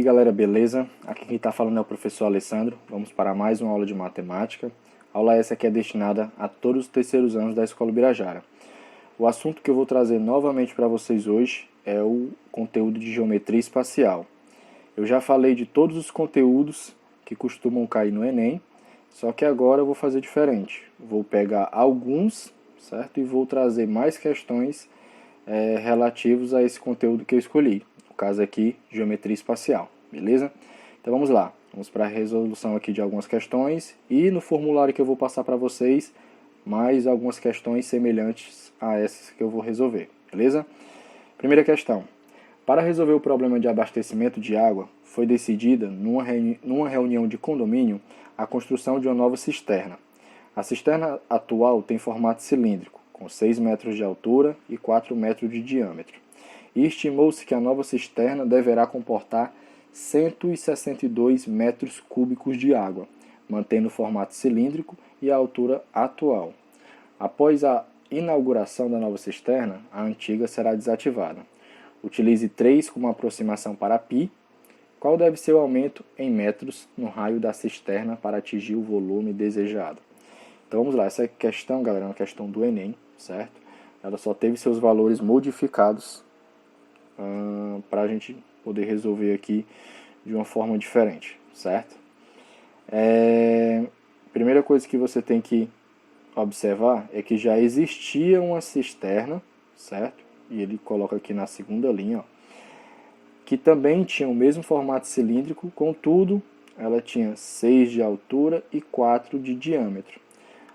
galera, beleza? Aqui quem está falando é o professor Alessandro. Vamos para mais uma aula de matemática. Aula essa que é destinada a todos os terceiros anos da Escola Ubirajara. O assunto que eu vou trazer novamente para vocês hoje é o conteúdo de geometria espacial. Eu já falei de todos os conteúdos que costumam cair no Enem, só que agora eu vou fazer diferente. Vou pegar alguns, certo? E vou trazer mais questões relativos a esse conteúdo que eu escolhi. No caso aqui, geometria espacial, beleza? Então vamos lá, vamos para a resolução aqui de algumas questões e no formulário que eu vou passar para vocês, mais algumas questões semelhantes a essas que eu vou resolver, beleza? Primeira questão. Para resolver o problema de abastecimento de água, foi decidida, numa reunião de condomínio, a construção de uma nova cisterna. A cisterna atual tem formato cilíndrico, com 6 metros de altura e 4 metros de diâmetro. E estimou-se que a nova cisterna deverá comportar 162 metros cúbicos de água, mantendo o formato cilíndrico e a altura atual. Após a inauguração da nova cisterna, a antiga será desativada. Utilize 3 como aproximação para π. Qual deve ser o aumento em metros no raio da cisterna para atingir o volume desejado? Então vamos lá, essa questão, galera, é uma questão do Enem, certo? Ela só teve seus valores modificados para a gente poder resolver aqui de uma forma diferente, certo? Primeira coisa que você tem que observar é que já existia uma cisterna, certo? E ele coloca aqui na segunda linha, ó, que também tinha o mesmo formato cilíndrico, contudo, ela tinha 6 de altura e 4 de diâmetro.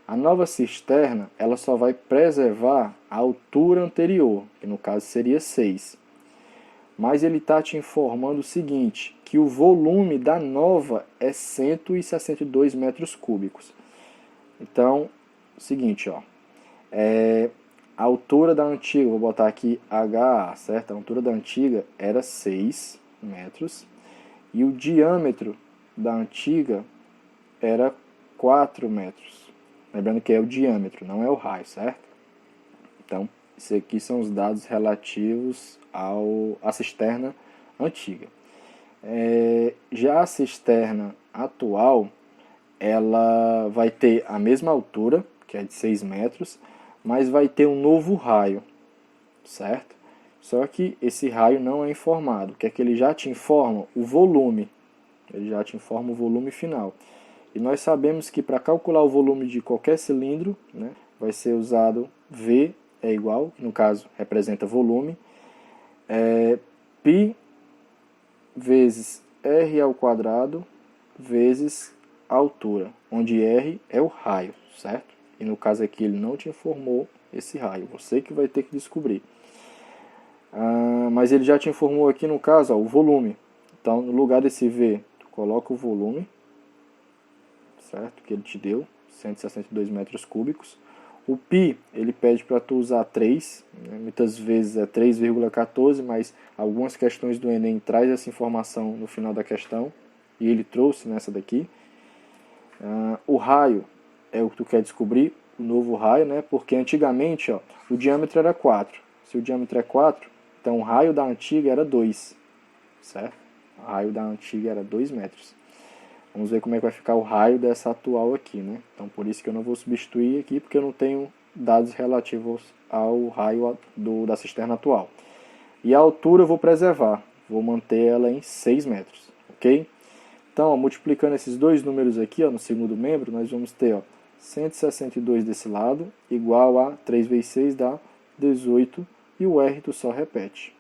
A nova cisterna, ela só vai preservar a altura anterior, que no caso seria 6. Mas ele está te informando o seguinte, que o volume da nova é 162 metros cúbicos. Então, o seguinte, ó, a altura da antiga, vou botar aqui HA, certo? A altura da antiga era 6 metros e o diâmetro da antiga era 4 metros. Lembrando que é o diâmetro, não é o raio, certo? Então, isso aqui são os dados relativos à cisterna antiga. Já a cisterna atual, ela vai ter a mesma altura, que é de 6 metros, mas vai ter um novo raio, certo? Só que esse raio não é informado. O que é que ele já te informa? O volume. Ele já te informa o volume final. E nós sabemos que para calcular o volume de qualquer cilindro, né, vai ser usado V é igual, que no caso representa volume, π vezes R ao quadrado vezes a altura, onde R é o raio, certo? E no caso aqui ele não te informou esse raio, você que vai ter que descobrir. Mas ele já te informou aqui no caso, ó, o volume. Então no lugar desse V, tu coloca o volume, certo? Que ele te deu, 162 metros cúbicos. O π, ele pede para tu usar 3, né? Muitas vezes é 3,14, mas algumas questões do Enem traz essa informação no final da questão, e ele trouxe nessa daqui. O raio é o que tu quer descobrir, o novo raio, né? Porque antigamente, ó, o diâmetro era 4. Se o diâmetro é 4, então o raio da antiga era 2, certo? O raio da antiga era 2 metros. Vamos ver como é que vai ficar o raio dessa atual aqui, né? Então, por isso que eu não vou substituir aqui, porque eu não tenho dados relativos ao raio da cisterna atual. E a altura eu vou preservar, vou manter ela em 6 metros, ok? Então, ó, multiplicando esses dois números aqui, ó, no segundo membro, nós vamos ter, ó, 162 desse lado, igual a 3 vezes 6 dá 18, e o R tu só repete.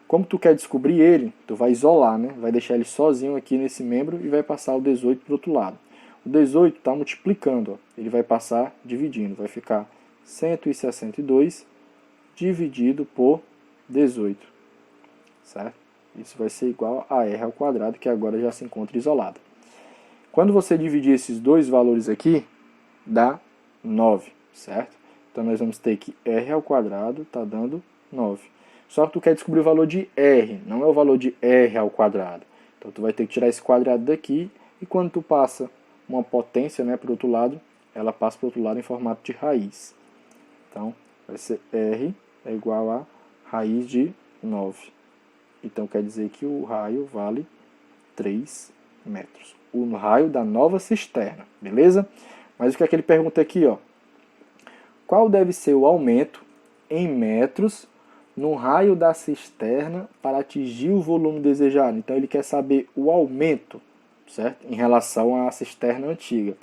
Como tu quer descobrir ele, tu vai isolar, né? Vai deixar ele sozinho aqui nesse membro e vai passar o 18 para o outro lado. O 18 está multiplicando, ó. Ele vai passar dividindo, vai ficar 162 dividido por 18, certo? Isso vai ser igual a R ao quadrado, que agora já se encontra isolado. Quando você dividir esses dois valores aqui, dá 9, certo? Então nós vamos ter que R ao quadrado está dando 9. Só que tu quer descobrir o valor de R, não é o valor de R ao quadrado. Então tu vai ter que tirar esse quadrado daqui, e quando tu passa uma potência, né, para o outro lado, ela passa para o outro lado em formato de raiz. Então vai ser R igual a raiz de 9. Então quer dizer que o raio vale 3 metros. O raio da nova cisterna, beleza? Mas o que é que ele pergunta aqui, ó? Qual deve ser o aumento em metros no raio da cisterna para atingir o volume desejado? Então ele quer saber o aumento, certo? Em relação à cisterna antiga.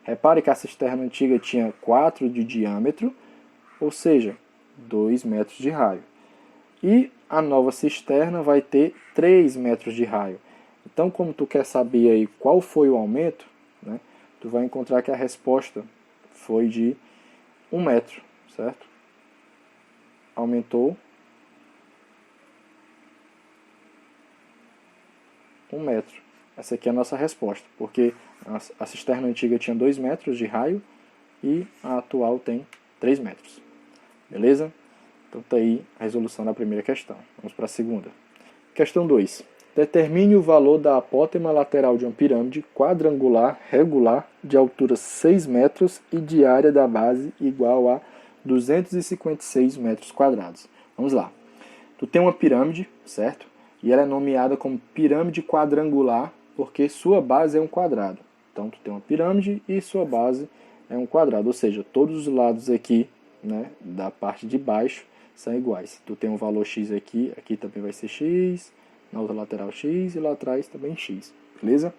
Repare que a cisterna antiga tinha 4 de diâmetro, ou seja, 2 metros de raio. E a nova cisterna vai ter 3 metros de raio. Então, como tu quer saber aí qual foi o aumento, né, tu vai encontrar que a resposta foi de 1 metro, certo? Aumentou 1 metro. Essa aqui é a nossa resposta, porque a cisterna antiga tinha 2 metros de raio e a atual tem 3 metros. Beleza? Então tá aí a resolução da primeira questão. Vamos para a segunda. Questão 2. Determine o valor da apótema lateral de uma pirâmide quadrangular regular de altura 6 metros e de área da base igual a 256 metros quadrados. Vamos lá. Tu tem uma pirâmide, certo? E ela é nomeada como pirâmide quadrangular porque sua base é um quadrado. Então tu tem uma pirâmide e sua base é um quadrado, ou seja, todos os lados aqui, né, da parte de baixo são iguais. Tu tem um valor x aqui, aqui também vai ser x, na outra lateral x e lá atrás também x, beleza?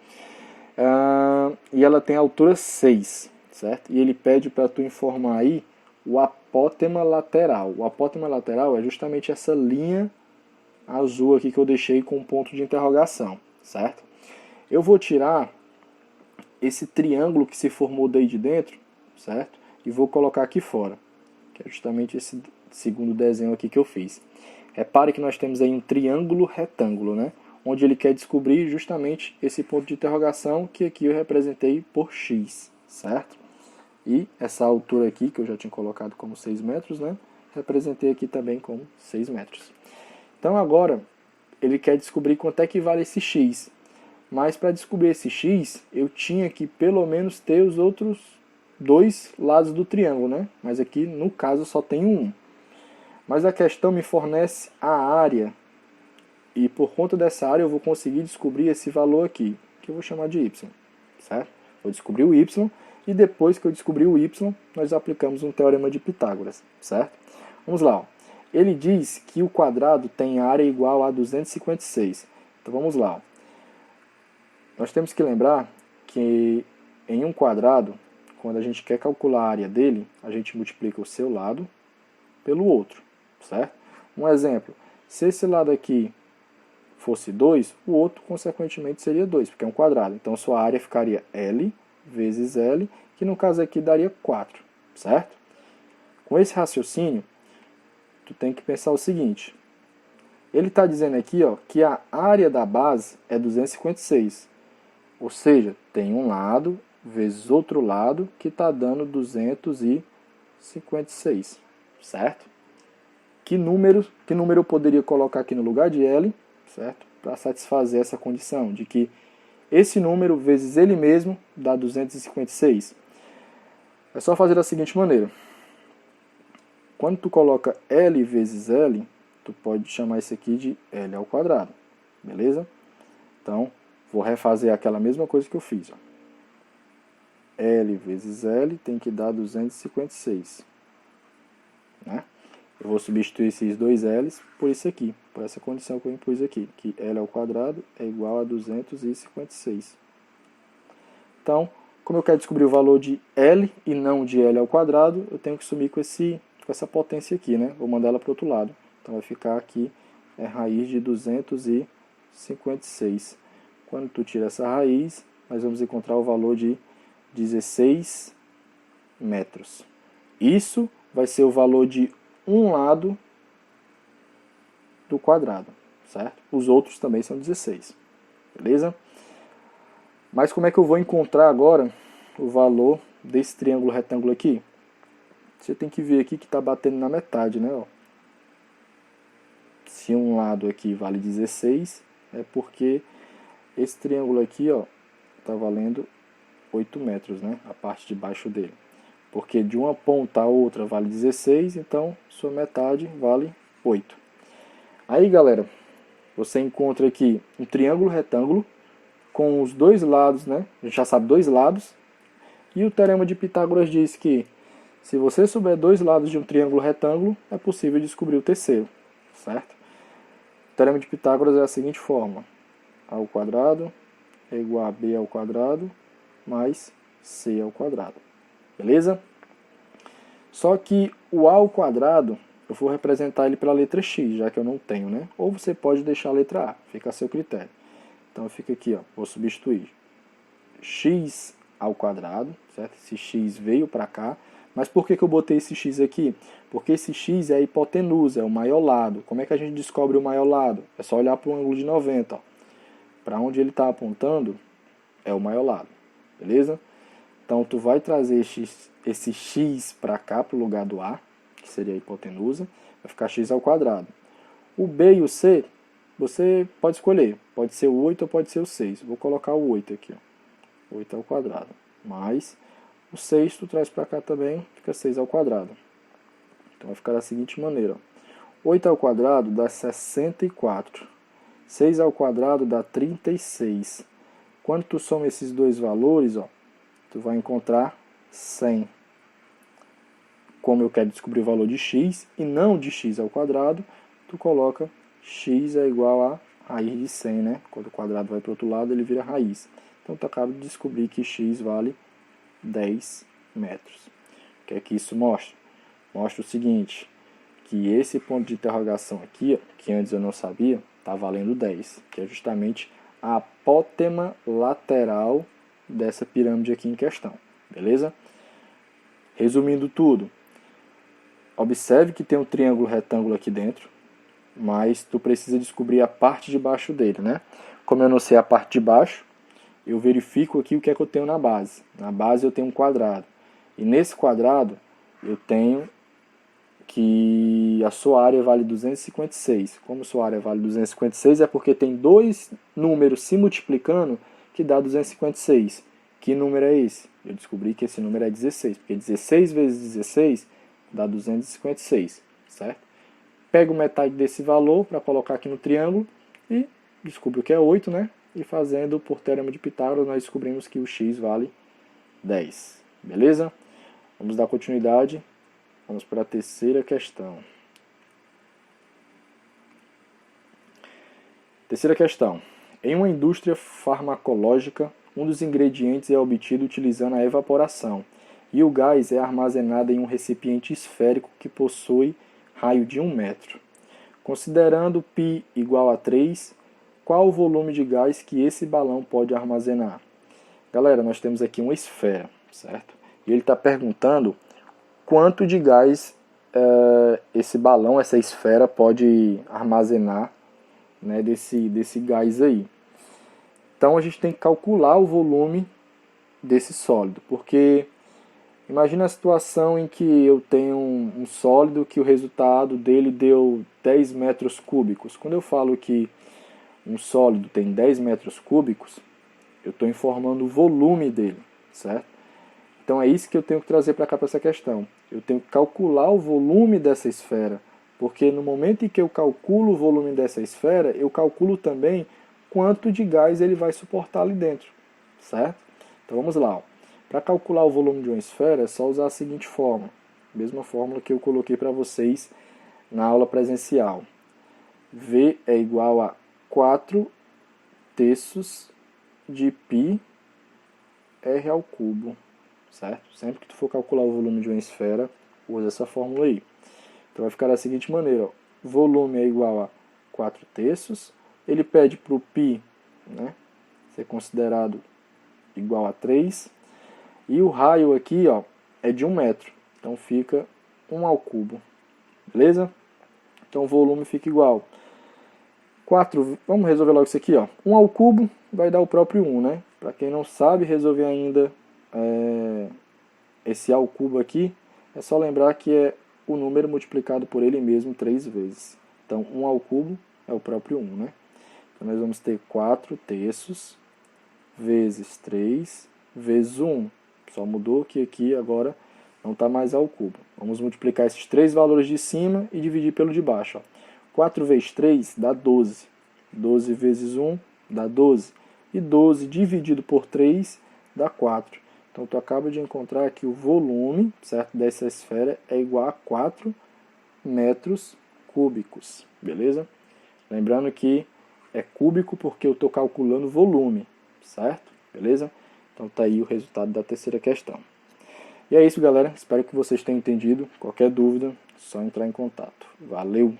E ela tem altura 6, certo? E ele pede para tu informar aí o apótema lateral. O apótema lateral é justamente essa linha azul aqui que eu deixei com um ponto de interrogação, certo? Eu vou tirar esse triângulo que se formou daí de dentro, certo? E vou colocar aqui fora, que é justamente esse segundo desenho aqui que eu fiz. Repare que nós temos aí um triângulo retângulo, né? Onde ele quer descobrir justamente esse ponto de interrogação que aqui eu representei por x, certo? E essa altura aqui, que eu já tinha colocado como 6 metros, né? Representei aqui também como 6 metros. Então agora, ele quer descobrir quanto é que vale esse x. Mas para descobrir esse x, eu tinha que pelo menos ter os outros dois lados do triângulo, né? Mas aqui, no caso, só tem um. Mas a questão me fornece a área. E por conta dessa área eu vou conseguir descobrir esse valor aqui, que eu vou chamar de y, certo? Vou descobrir o y e depois que eu descobrir o y, nós aplicamos um teorema de Pitágoras, certo? Vamos lá. Ó. Ele diz que o quadrado tem área igual a 256. Então vamos lá. Ó. Nós temos que lembrar que em um quadrado, quando a gente quer calcular a área dele, a gente multiplica o seu lado pelo outro, certo? Um exemplo, se esse lado aqui fosse 2, o outro, consequentemente, seria 2, porque é um quadrado. Então, sua área ficaria L vezes L, que no caso aqui daria 4, certo? Com esse raciocínio, tu tem que pensar o seguinte. Ele está dizendo aqui ó, que a área da base é 256. Ou seja, tem um lado vezes outro lado, que está dando 256, certo? Que número eu poderia colocar aqui no lugar de L, certo? Para satisfazer essa condição de que esse número vezes ele mesmo dá 256. É só fazer da seguinte maneira. Quando tu coloca L vezes L, tu pode chamar isso aqui de L ao quadrado, beleza? Então, vou refazer aquela mesma coisa que eu fiz. Ó. L vezes L tem que dar 256. Né? Eu vou substituir esses dois L's por isso aqui, por essa condição que eu impus aqui, que L ao quadrado é igual a 256. Então, como eu quero descobrir o valor de L e não de L ao quadrado, eu tenho que sumir com essa potência aqui, né? Vou mandar ela para o outro lado. Então, vai ficar aqui raiz de 256. Quando tu tira essa raiz, nós vamos encontrar o valor de 16 metros. Isso vai ser o valor de um lado do quadrado, certo? Os outros também são 16, beleza? Mas como é que eu vou encontrar agora o valor desse triângulo retângulo aqui? Você tem que ver aqui que está batendo na metade, né? Ó. Se um lado aqui vale 16, é porque esse triângulo aqui, ó, está valendo 8 metros, né? A parte de baixo dele. Porque de uma ponta a outra vale 16, então sua metade vale 8. Aí, galera, você encontra aqui um triângulo retângulo com os dois lados, né? A gente já sabe dois lados. E o Teorema de Pitágoras diz que se você souber dois lados de um triângulo retângulo, é possível descobrir o terceiro, certo? O Teorema de Pitágoras é a seguinte forma: a ao quadrado é igual a b ao quadrado mais c ao quadrado. Beleza? Só que o a ao quadrado, eu vou representar ele pela letra x, já que eu não tenho, né? Ou você pode deixar a letra a, fica a seu critério. Então fica aqui, ó, vou substituir x ao quadrado, certo? Esse x veio para cá. Mas por que eu botei esse x aqui? Porque esse x é a hipotenusa, é o maior lado. Como é que a gente descobre o maior lado? É só olhar para o ângulo de 90. Para onde ele está apontando, é o maior lado. Beleza? Então, tu vai trazer esse x para cá, para o lugar do a, que seria a hipotenusa, vai ficar x ao quadrado. O b e o c, você pode escolher. Pode ser o 8 ou pode ser o 6. Vou colocar o 8 aqui. Ó. 8 ao quadrado. Mais o 6 tu traz para cá também, fica 6 ao quadrado. Então vai ficar da seguinte maneira. Ó. 8 ao quadrado dá 64. 6 ao quadrado dá 36. Quando tu soma esses dois valores, ó, tu vai encontrar 100. Como eu quero descobrir o valor de x e não de x ao quadrado, tu coloca x é igual a raiz de 100, né? Quando o quadrado vai para o outro lado, ele vira raiz. Então tu acaba de descobrir que x vale 10 metros. O que é que isso mostra? Mostra o seguinte, que esse ponto de interrogação aqui, ó, que antes eu não sabia, está valendo 10, que é justamente a apótema lateral dessa pirâmide aqui em questão. Beleza? Resumindo tudo, observe que tem um triângulo retângulo aqui dentro, mas tu precisa descobrir a parte de baixo dele, né? Como eu não sei a parte de baixo, eu verifico aqui o que é que eu tenho na base. Na base eu tenho um quadrado. E nesse quadrado eu tenho que a sua área vale 256. Como sua área vale 256 é porque tem dois números se multiplicando que dá 256. Que número é esse? Eu descobri que esse número é 16, porque 16 vezes 16 dá 256, certo? Pego metade desse valor para colocar aqui no triângulo e descubro que é 8, né? E fazendo por Teorema de Pitágoras, nós descobrimos que o x vale 10. Beleza? Vamos dar continuidade. Vamos para a terceira questão. Terceira questão. Em uma indústria farmacológica, um dos ingredientes é obtido utilizando a evaporação, e o gás é armazenado em um recipiente esférico que possui raio de 1 metro. Considerando π igual a 3, qual o volume de gás que esse balão pode armazenar? Galera, nós temos aqui uma esfera, certo? E ele está perguntando quanto de gás esse balão, essa esfera, pode armazenar, né, desse gás aí. Então a gente tem que calcular o volume desse sólido, porque imagina a situação em que eu tenho um sólido que o resultado dele deu 10 metros cúbicos. Quando eu falo que um sólido tem 10 metros cúbicos, eu estou informando o volume dele, certo? Então é isso que eu tenho que trazer para cá, para essa questão. Eu tenho que calcular o volume dessa esfera, porque no momento em que eu calculo o volume dessa esfera, eu calculo também quanto de gás ele vai suportar ali dentro, certo? Então vamos lá. Para calcular o volume de uma esfera, é só usar a seguinte fórmula. Mesma fórmula que eu coloquei para vocês na aula presencial. V é igual a 4 terços de π r ao cubo, certo? Sempre que tu for calcular o volume de uma esfera, usa essa fórmula aí. Então vai ficar da seguinte maneira, ó. Volume é igual a 4 terços. Ele pede para o π, né, ser considerado igual a 3. E o raio aqui, ó, é de 1 metro. Então fica 1 ao cubo. Beleza? Então o volume fica igual. 4, vamos resolver logo isso aqui, ó. 1 ao cubo vai dar o próprio 1, né? Para quem não sabe resolver ainda esse a ao cubo aqui, é só lembrar que é o número multiplicado por ele mesmo 3 vezes. Então 1 ao cubo é o próprio 1, né? Então nós vamos ter 4 terços vezes 3 vezes 1. Só mudou que aqui agora não está mais ao cubo. Vamos multiplicar esses três valores de cima e dividir pelo de baixo. Ó. 4 vezes 3 dá 12. 12 vezes 1 dá 12. e 12 dividido por 3 dá 4. Então tu acaba de encontrar que o volume, certo, dessa esfera é igual a 4 metros cúbicos, beleza? Lembrando que é cúbico porque eu estou calculando volume, certo? Beleza? Então tá aí o resultado da terceira questão. E é isso, galera. Espero que vocês tenham entendido. Qualquer dúvida, só entrar em contato. Valeu!